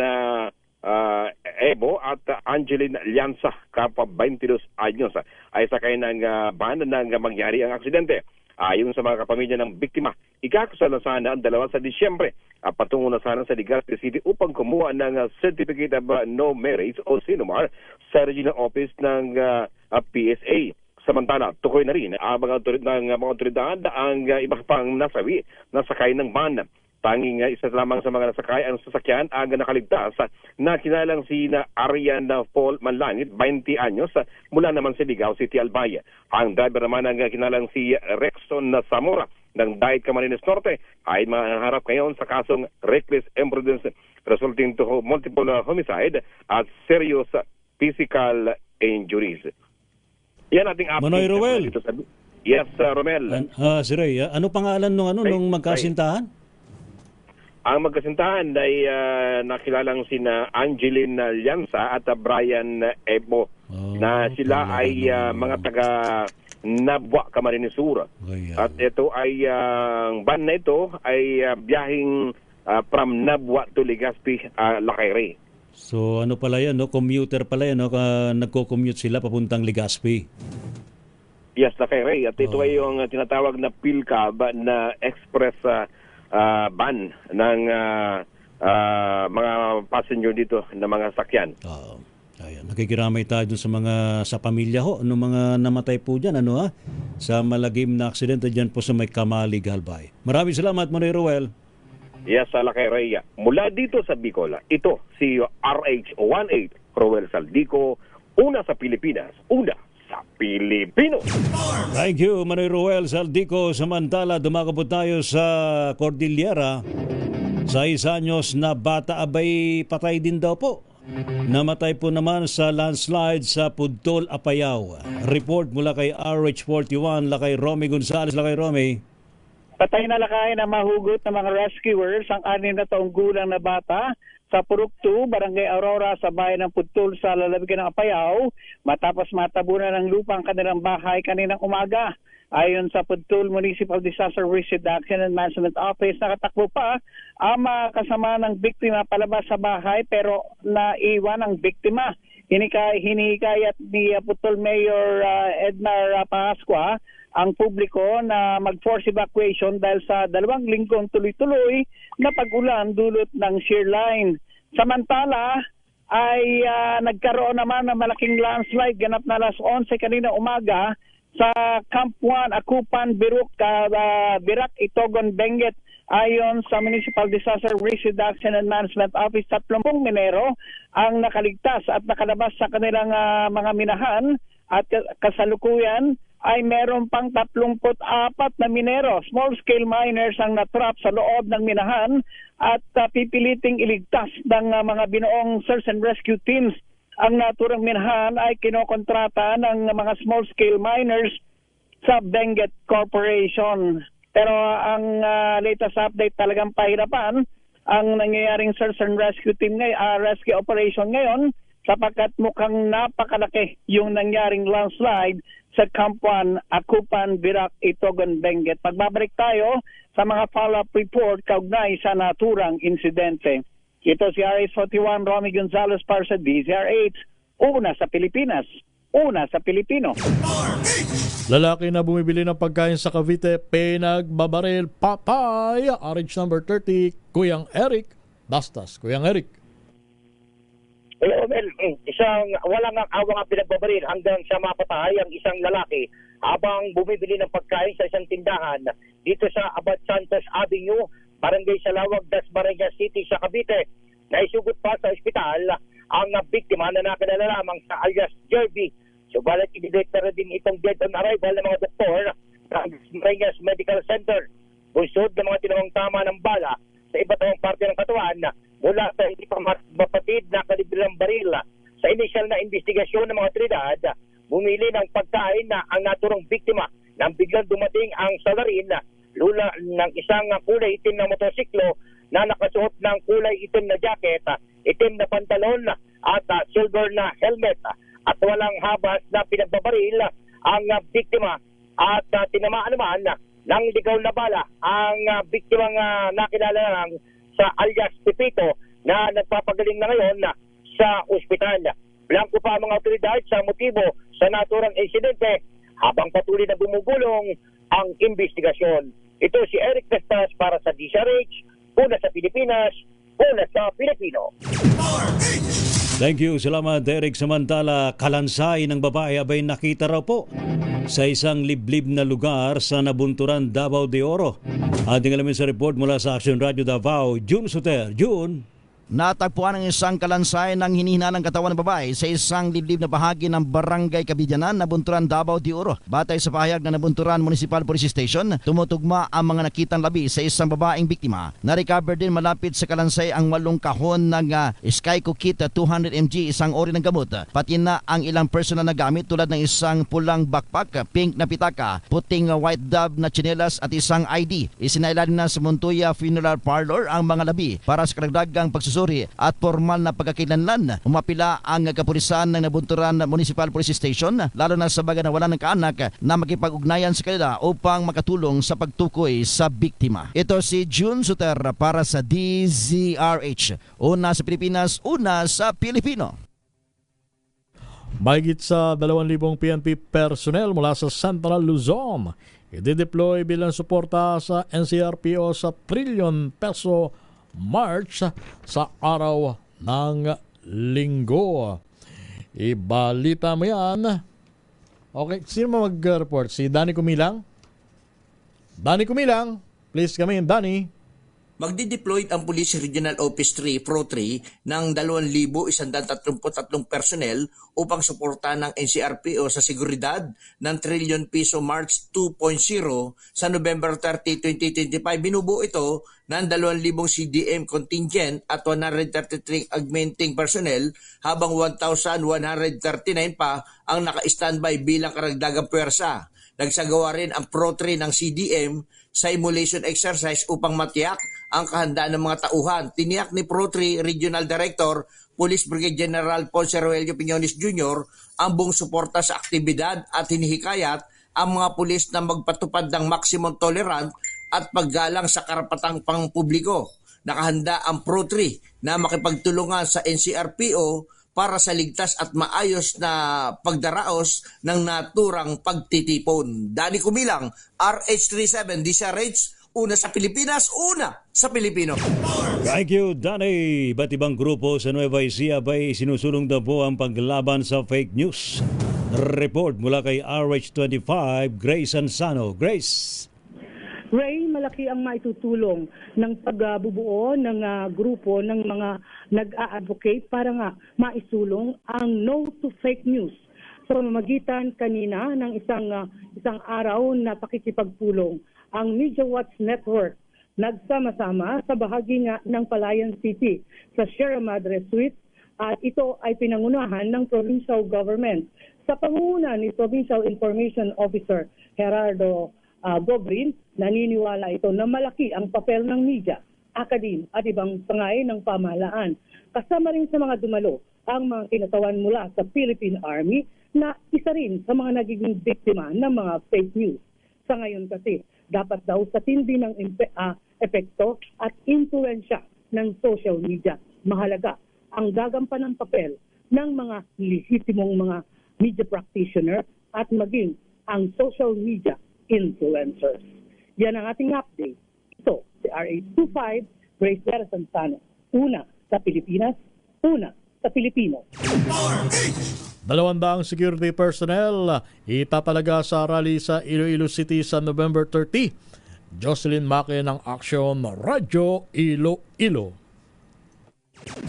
S22: Ebo at Angeline Llanza, kapwa 22 anyos, ay sakay ng van nang mangyari ang aksidente. Ayon sa mga kapamilya ng biktima, ikakasal na sana ang dalawa sa Disyembre at patungo na sana sa Legazpi City upang kumuha ng Certificate of No Marriage o SINOMAR sa regional office ng PSA. Samantala, tukoy na rin ang mga otoridad ang iba pang nasawi na sakay ng van. Tanging isa lamang sa mga nasakay ang sasakyan ang nakaligtas na kinalang si Arian Paul Manlangit, 20 anyos, mula naman sa Ligao City, Albay. Ang driver naman ang kinalang si Rexon Zamora ng Dait, Camarines Norte ay maharap ngayon sa kasong reckless imprudence resulting to multiple homicide at serious physical injuries. Yan ating update.
S4: Manoy Ruel.
S22: Yes, Romel.
S4: Si Ray, ano pangalan nung magkasintahan?
S22: Ang magkasintahan ay nakilalang sina Angeline Llanza at Brian Ebo na sila ay mga taga Nabua, Camarines Sur. At ito ay ang van na ito ay biyahing from Nabua to Legazpi, Lakay Ray.
S4: So ano pala yan, no? Commuter pala yan, no? Nagko-commute sila papuntang Legazpi.
S22: Yes, Lakay Ray. At ito ay yung tinatawag na PhilCab na express ban ng mga passenger dito na mga sakyan.
S4: Ayan, nakikiramay tayo dun sa pamilya ho, ano mga namatay po dyan, sa malagim na aksidente dyan po sa may Kamalig, Albay. Maraming salamat, Manoy Ruel.
S22: Yes, Lakay Ray. Mula dito sa Bicol, ito si RH18, Ruel Saldico, una sa Pilipinas, una sa Pilipino.
S4: Thank you, Manoy Ruel Saldico. Samantala, dumakabot tayo sa Cordillera. Sa 1 anyos na bata abay patay din daw po. Namatay po naman sa landslide sa Pudtol, Apayao. Report mula kay RH41, Lakay Romy Gonzales. Lakay Romy.
S23: Patay na Lakay na mahugot ng mga rescuers ang 6 na taong gulang na bata sa Purok 2, Barangay Aurora sa bayan ng Pudtol sa lalawigan ng Apayao matapos matabunan ng lupa ang kanilang bahay kaninang umaga. Ayon sa Pudtol Municipal Disaster Risk Reduction and Management Office, nakatakbo pa ang mga kasama ng biktima palabas sa bahay pero naiwan ang biktima. Hinihikayat ni Pudtol Mayor Ednar Pascua ang publiko na mag-force evacuation dahil sa 2 linggong tuloy-tuloy na pag-ulan dulot ng shear line. Samantala ay nagkaroon naman ng malaking landslide ganap na alas 11 kanina umaga sa Camp 1, Akupan, Birak, Itogon, Benguet. Ayon sa Municipal Disaster Risk Reduction and Management Office, 30 minero ang nakaligtas at nakalabas sa kanilang mga minahan, at kasalukuyan ay meron pang 34 na minero, small-scale miners ang natrap sa loob ng minahan at pipiliting iligtas ng mga binuong search and rescue teams. Ang naturang minahan ay kinokontrata ng mga small-scale miners sa Benguet Corporation. Pero ang latest update, talagang pahirapan ang nangyayaring search and rescue team rescue operation ngayon, sapagkat mukhang napakalaki yung nangyaring landslide sa Camp 1, Akupan, Birak, Itogon, Benguet. Pagbabalik tayo sa mga follow-up report kaugnay sa naturang insidente. Ito si RH41, Romy Gonzalez para sa DZRH. Una sa Pilipinas, una sa Pilipino.
S3: Lalaki na bumibili ng pagkain sa Cavite, pinagbabaril, patay. RH number 30, Kuyang Eric Bastas. Kuyang Eric.
S6: Hello, Mel. Isang walang awang pinagbabaril hanggang sa mapatay ang isang lalaki habang bumibili ng pagkain sa isang tindahan dito sa Abad Santos Avenue, Barangay Salawag, Dasmariñas City sa Cavite. Naisugot pa sa ospital ang biktima na nakilala lamang sa alias Jerby. Subalit idideklara din itong dead on arrival ng mga doktor ng Dasmariñas Medical Center. Bunsod ng mga tinawang tama ng bala sa iba't ibang parte ng katawan mula sa hindi pa mapatid na kalibre ng baril. Sa initial na investigasyon ng mga otoridad, bumili ng pagkain na ang naturang biktima nang biglang dumating ang salarin lula ng isang kulay itim na motosiklo na nakasuot ng kulay itim na jacket, itim na pantalon at silver na helmet, at walang habas na pinagbabaril ang biktima, at tinamaan naman ng ligaw na bala ang biktimang nakilala lang sa alias Pepito na nagpapagaling na ngayon sa ospital. Blanco pa ang mga otoridad sa motibo sa naturang insidente habang patuloy na bumubulong ang investigasyon. Ito si Eric Bastas para sa DZRH, una sa Pilipinas, una sa Pilipino.
S4: Thank you. Salamat, Eric. Samantala, kalansay ng babae abay nakita raw po sa isang liblib na lugar sa Nabunturan, Davao de Oro. Ating alamin sa report mula sa Action Radio Davao, June Soter. June.
S7: Natagpuan ang isang kalansay ng hinihina ng katawan ng babae sa isang liblib na bahagi ng Barangay Kabidyanan, Nabunturan, Davao de Oro. Batay sa pahayag ng Nabunturan Municipal Police Station, tumutugma ang mga nakitang labi sa isang babaeng biktima. Na-recover din malapit sa kalansay ang 8 kahon ng Skyco Kit 200mg, isang ori ng gamot, pati na ang ilang personal na gamit tulad ng isang pulang backpack, pink na pitaka, puting white dove na tsinelas at isang ID. Isinailalim na sa Montoya Funeral Parlor ang mga labi para sa karagdagang pagsusuri at formal na pagkakilanlan. Umapila ang kapulisan ng Nabunturan Municipal Police Station, lalo na sa bagay na wala ng kaanak, na makipag-ugnayan sa kanila upang makatulong sa pagtukoy sa biktima. Ito si June Suter para sa DZRH. Una sa Pilipinas, una sa Pilipino.
S3: Mahigit sa 2,000 PNP personnel mula sa Central Luzon i-deploy bilang suporta sa NCRPO sa trilyon peso March sa araw ng Linggo. Ibalita mo yan. Okay, sino mo mag-report? Si Danny Kumilang? Danny Kumilang, please come in, Danny.
S8: Magdi-deploy ang Police Regional Office 3 Pro 3 ng 2,133 personnel upang suportahan ng NCRPO sa seguridad ng trilyon piso March 2.0 sa November 30, 2025. Binubuo ito ng 2,000 CDM contingent at 133 augmenting personnel habang 1,139 pa ang naka-standby bilang karagdagang puwersa. Nagsagawa rin ang Pro 3 ng CDM sa emulation exercise upang matiyak ang kahandaan ng mga tauhan. Tiniyak ni Pro 3 Regional Director Police Brigade General Ponce Roelio Piñones Jr. ang buong suporta sa aktibidad at hinihikayat ang mga pulis na magpatupad ng maximum tolerant at paggalang sa karapatang pangpubliko. Nakahanda ang Pro 3 na makipagtulungan sa NCRPO para sa ligtas at maayos na pagdaraos ng naturang pagtitipon. Danny Kumilang, RH37, DZRH, una sa Pilipinas, una sa Pilipino.
S4: Thank you, Danny. Iba't ibang grupo sa Nueva Ecija ba'y sinusulong daw po ang paglaban sa fake news. Report mula kay RH25, Grace Ansano. Grace.
S9: Ray, malaki ang maitutulong ng pagbubuo ng grupo ng mga nag-a-advocate para nga maisulong ang no to fake news sa pamamagitan kanina ng isang araw na pakikipagpulong. Ang Media Watch Network nagsama-sama sa bahagi nga ng Palayan City sa Sierra Madre Suite at ito ay pinangunahan ng provincial government sa pangunguna ni Provincial Information Officer Gerardo Gobrin. Naniniwala ito na malaki ang papel ng media, akademya at ibang sangay ng pamahalaan. Kasama rin sa mga dumalo ang mga kinatawan mula sa Philippine Army na isa rin sa mga nagiging biktima ng mga fake news. Sa ngayon kasi, dapat daw sa tindi ng epekto at influensya ng social media. Mahalaga ang gagampan ng papel ng mga lehitimong mga media practitioner at maging ang social media influencers. Yan ang ating update. Ito, si RH25, Grace Vera Santano. Una sa Pilipinas, una sa Pilipino.
S3: 200 security personnel itatalaga sa rally sa Iloilo City sa November 30. Jocelyn Maque ng Action Radyo Iloilo.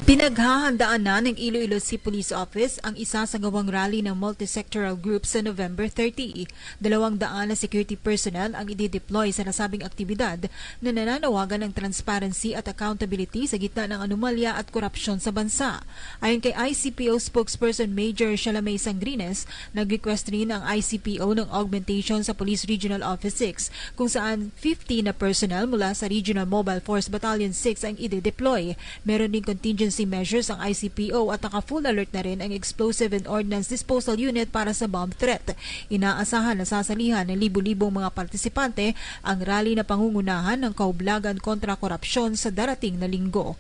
S10: Pinaghahandaan na ng Iloilo City Police Office ang isa sa gawang rally ng multisectoral group sa November 30. 200 na security personnel ang i-deploy sa nasabing aktibidad na nananawagan ng transparency at accountability sa gitna ng anomalya at korupsyon sa bansa. Ayon kay ICPO spokesperson Major Shalamay Sangrines, nag-request rin ang ICPO ng augmentation sa Police Regional Office 6 kung saan 50 na personnel mula sa Regional Mobile Force Battalion 6 ang i-deploy. Meron din contingency measures ang ICPO at naka-full alert na rin ang Explosive and Ordnance Disposal Unit para sa bomb threat. Inaasahan na sasalihan ng libu-libong mga partisipante ang rally na pangungunahan ng kaublagan kontra korupsyon sa darating na linggo.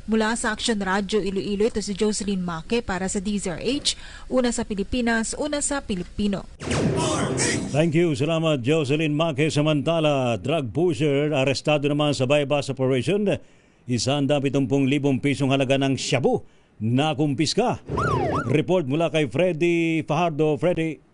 S10: Mula sa Action Radyo Iloilo, ito si Jocelyn Maque para sa DZRH, una sa Pilipinas, una sa Pilipino.
S4: Thank you. Salamat, Jocelyn Maque. Samantala, drug pusher arestado naman sa bypass operation. 170,000 pisong halaga ng shabu na kumpiska. Report mula kay Freddy Fajardo. Freddy.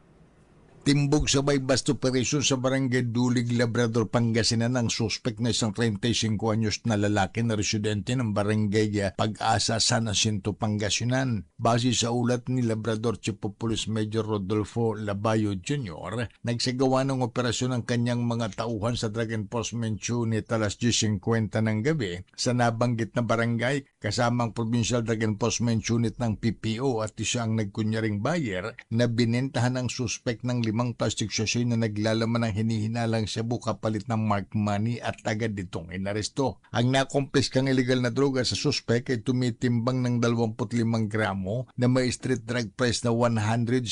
S11: Timbog sa bypass operation sa Barangay Dulig, Labrador, Pangasinan ang suspect na isang 35 anyos na lalaki na residente ng Barangay Pag-asa, San Jacinto, Pangasinan. Base sa ulat ni Labrador Chief of Police Major Rodolfo Labayo Jr., nagsagawa ng operasyon ng kanyang mga tauhan sa Drug Enforcement Unit alas 10:50 ng gabi sa nabanggit na barangay kasamang Provincial Drug Enforcement Unit ng PPO at isa ang nagkunyaring buyer na binentahan ng suspect ng 5 plastic sachet na naglalaman ng hinihinalang shabu kapalit ng mark money at agad ditong inaresto. Ang nakumpiskang illegal na droga sa suspect ay tumitimbang ng 25 gramo na may street drug price na 170,000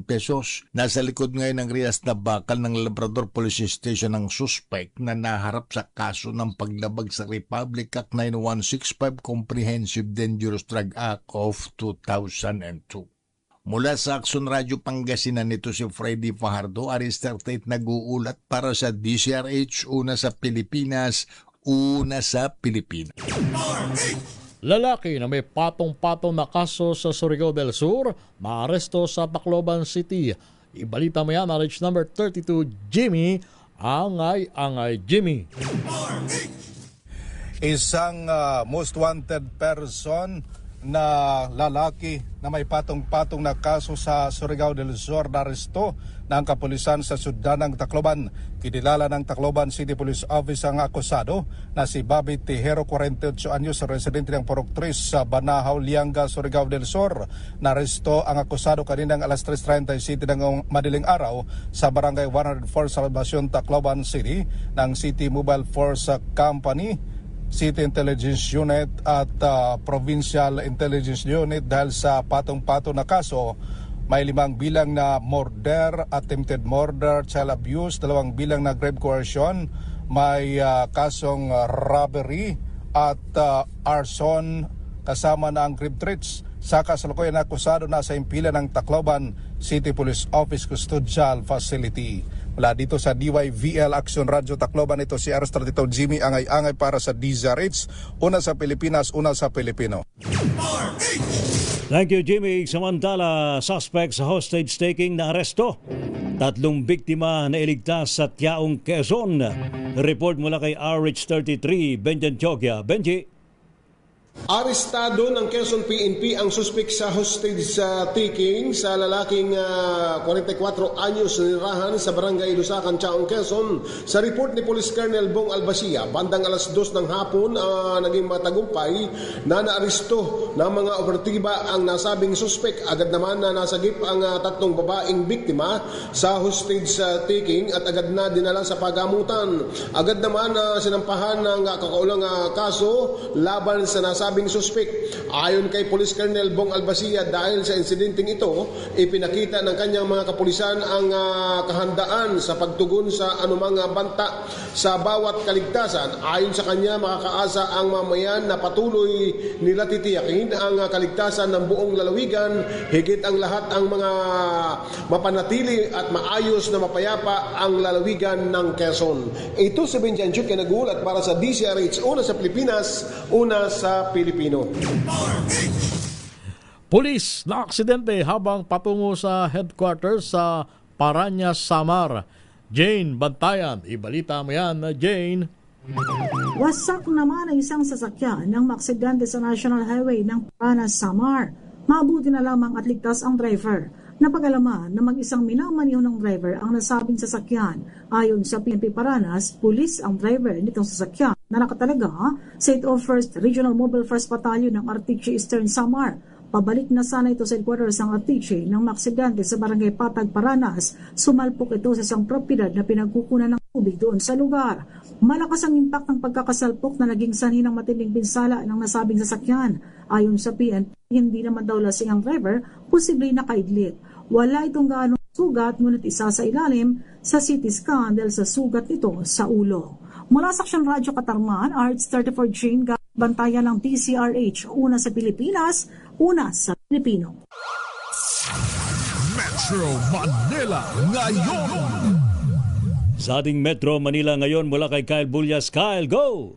S11: pesos. Nasa likod ngayon ng Rias na bakal ng Labrador Police Station ang suspect na naharap sa kaso ng paglabag sa Republic Act 9165 Comprehensive Dangerous Drug Act of 2002. Mula sa Action Radio Pangasinan, nito si Freddy Fajardo, Arrestar Tate nag-uulat para sa DZRH, una sa Pilipinas, una sa Pilipinas.
S3: Lalaki na may patong-patong na kaso sa Surigao del Sur, maaresto sa Tacloban City. Ibalita mo yan, RH number 32, Jimmy, Angay Jimmy.
S24: Isang most wanted person na lalaki na may patong-patong na kaso sa Surigao del Sur na aresto ng kapulisan sa Sudan ng Tacloban. Kinilala ng Tacloban City Police Office ang akusado na si Bobby Tejero, 48 anyos, residente ng Purok 3 sa Banahaw, Lianga, Surigao del Sur. Naresto ang akusado kaninang alas 3:37 ng madaling araw sa Barangay 104 Salvacion, Tacloban City ng City Mobile Force Company, City Intelligence Unit at Provincial Intelligence Unit dahil sa patong-patong na kaso. May 5 bilang na murder, attempted murder, child abuse, 2 bilang na grave coercion, may kasong robbery at arson kasama na ang grave threats. Sa kasalukuyan na akusado na sa impila ng Tacloban City Police Office Custodial Facility. Mula dito sa DYVL Action Radio Tacloban, ito si Arrestar dito Jimmy, angay para sa DZRH, una sa Pilipinas, una sa Pilipino.
S4: Thank you, Jimmy. Samantala, suspect sa hostage taking na aresto. 3 biktima na iligtas sa Tiaong, Quezon. Report mula kay RH33, Benjan Chogya. Benji.
S12: Arestado ng Quezon PNP ang suspek sa hostage taking sa lalaking 44 anyos na nirahan sa barangay Lusacan, Tiaong, Quezon. Sa report ni Police Colonel Bong Albasia, bandang alas 2 ng hapon naging matagumpay na naaresto ng mga operatiba ang nasabing suspek. Agad naman na nasagip ang 3 babaeng biktima sa hostage taking at agad na dinala sa pagamutan. Agad naman sinampahan ng kakaulang kaso laban sa nasabing suspek. Ayon kay Police Colonel Bong Albasia, dahil sa insidenteng ito, ipinakita ng kanyang mga kapulisan ang kahandaan sa pagtugon sa anumang banta sa bawat kaligtasan. Ayon sa kanya, makakaasa ang mamayan na patuloy nila titiyakin ang kaligtasan ng buong lalawigan. Higit ang lahat ang mga mapanatili at maayos na mapayapa ang lalawigan ng Quezon. Ito si Benjan Chogya nagulat para sa DCRH, una sa Pilipinas, una sa Pilipino.
S3: Pulis na aksidente habang patungo sa headquarters sa Parañas, Samar. Jane Bantayan, ibalita mo yan, Jane.
S13: Wasak naman ang isang sasakyan ng maaksidente sa National Highway ng Parañas, Samar. Mabuti na lamang at ligtas ang driver. Napag-alaman na mag-isang minamaneho ng driver ang nasabing sasakyan. Ayon sa PNP Paranas, pulis ang driver nitong sasakyan na nakatalaga sa 801st Regional Mobile First Battalion ng Artiche Eastern Samar. Pabalik na sana ito sa headquarters ng Artiche ng maaksidente sa Barangay Patag, Paranas. Sumalpok ito sa isang propiedad na pinagkukunan ng tubig doon sa lugar. Malakas ang impact ng pagkakasalpok na naging sanhi ng matinding pinsala ng nasabing sasakyan. Ayon sa PNP, hindi naman daw lasing ang driver, posibleng nakaidlip. Wala itong gaanong sugat, ngunit isa sa ilalim sa CT scan dahil sa sugat nito sa ulo. Mula sa Aksyon Radyo Katarman, RH34 Jane, bantayan ng DCRH, una sa Pilipinas, una sa Pilipino.
S2: Metro Manila ngayon.
S4: Sa ating Metro Manila ngayon mula kay Kyle Bullas. Kyle, go!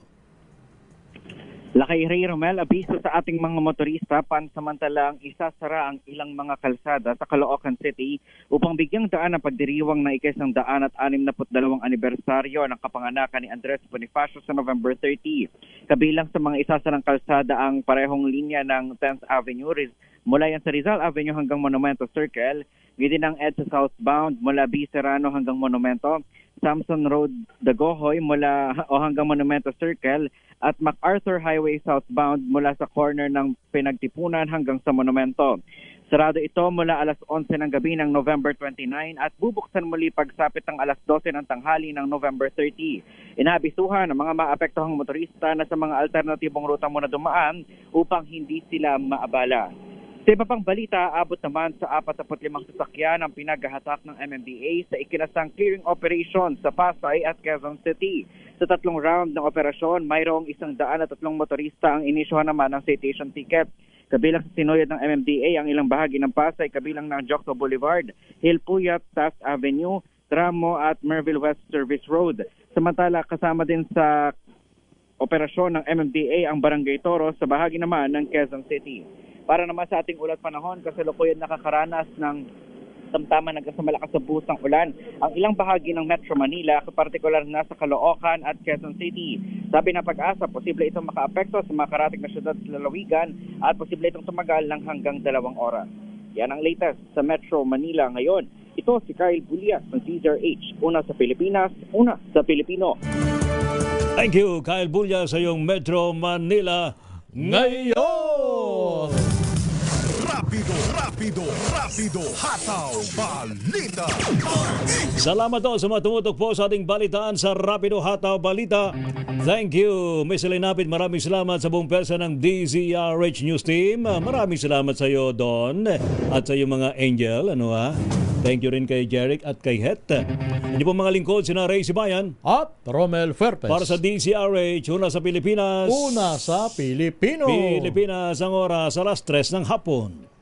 S14: Lakay Ray Romel, abiso sa ating mga motorista, pansamantalang isasara ang ilang mga kalsada sa Caloocan City upang bigyang daan ang pagdiriwang ng ika-162 anibersaryo ng kapanganakan ni Andres Bonifacio sa November 30. Kabilang sa mga isasarang kalsada ang parehong linya ng 10th Avenue mula yan sa Rizal Avenue hanggang Monumento Circle, gidin ang EDSA southbound mula B. Serrano hanggang Monumento, Samson Road, Dagohoy mula hanggang Monumento Circle, at MacArthur Highway southbound mula sa corner ng Pinagtipunan hanggang sa Monumento. Sarado ito mula alas 11 ng gabi ng November 29 at bubuksan muli pagsapit ng alas 12 ng tanghali ng November 30. Inaabisuhan ng mga maapektuhang motorista na sa mga alternatibong ruta muna dumaan upang hindi sila maabala. Sa iba pang balita, abot naman sa 45 sasakyan ang pinaghahatak ng MMDA sa ikinasang clearing operation sa Pasay at Quezon City. Sa 3 round ng operasyon, mayroong 103 motorista ang inisyuhan naman ng citation ticket. Kabilang sa sinuyod ng MMDA ang ilang bahagi ng Pasay, kabilang ng Jocto Boulevard, Hilpuyat, Taft Avenue, Tramo at Merville West Service Road. Samantala, kasama din sa operasyon ng MMDA ang Barangay Toro sa bahagi naman ng Quezon City. Para naman sa ating ulat panahon, kasalukuyan nakakaranas ng tamtaman nagkasamalakas sa buhos ng ulan ang ilang bahagi ng Metro Manila, partikular na sa Caloocan at Quezon City. Sabi ng Pag-asa, posible itong makaapekto sa mga karating na syudad sa lalawigan at posible itong tumagal ng hanggang 2 oras. Yan ang latest sa Metro Manila ngayon. Ito si Kyle Bullas ng DCRH, una sa Pilipinas, una sa Pilipino.
S4: Thank you, Kyle Bullas sa iyong Metro Manila ngayon!
S2: Rapido, hataw, balita.
S4: Salamat po sa mga tumutok po sa ating balitaan sa Rapido Hataw Balita. Thank you, Miss Elinapit. Maraming salamat sa buong pwersa ng DZRH News Team. Maraming salamat sa iyo, Don, at sa iyong mga angel. Thank you rin kay Jeric at kay Het. Hindi po mga lingkod, sina Ray Sibayan
S3: at Romel Ferpes.
S4: Para sa DCRH, una sa Pilipinas.
S3: Una sa Pilipino.
S4: Pilipinas ang oras, alas 3 ng hapon.